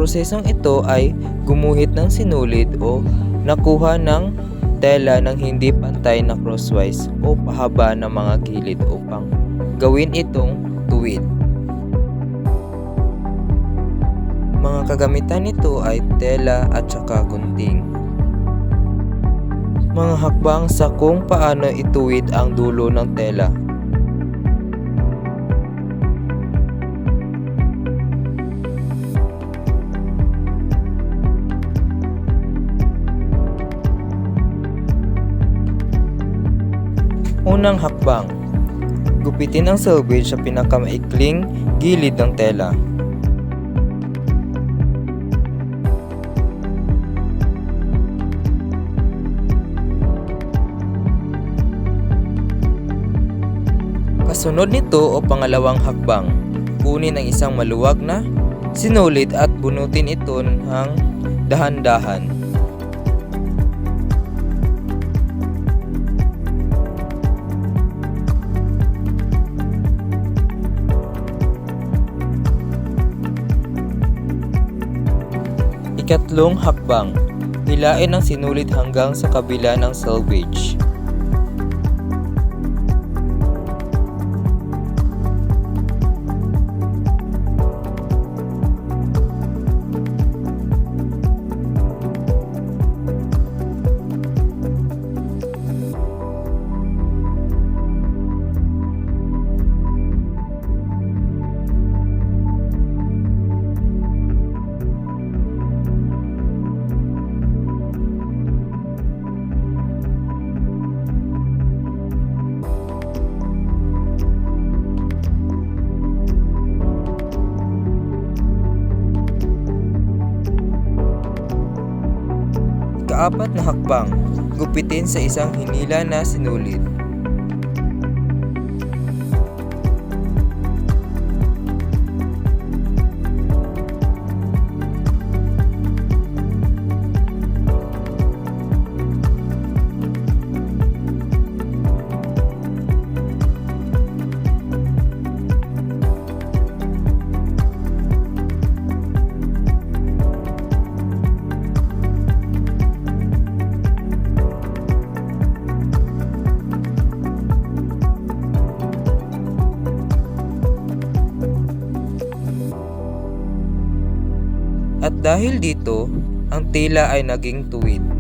prosesong ito ay gumuhit ng sinulid o nakuha ng tela ng hindi pantay na crosswise o pahaba ng mga gilid upang gawin itong tuwid. Mga kagamitan nito ay tela at saka gunting. Mga hakbang sa kung paano ituwid ang dulo ng tela. Unang hakbang, gupitin ang selvage sa pinakamaikling gilid ng tela. Kasunod nito o pangalawang hakbang, kunin ang isang maluwag na sinulid at bunutin ito ng dahan-dahan. Ikatlong hakbang, hilain ang sinulid hanggang sa kabila ng selvage. Ikaapat na hakbang, gupitin sa isang hinila na sinulid. At dahil dito, ang tela ay naging tuwid.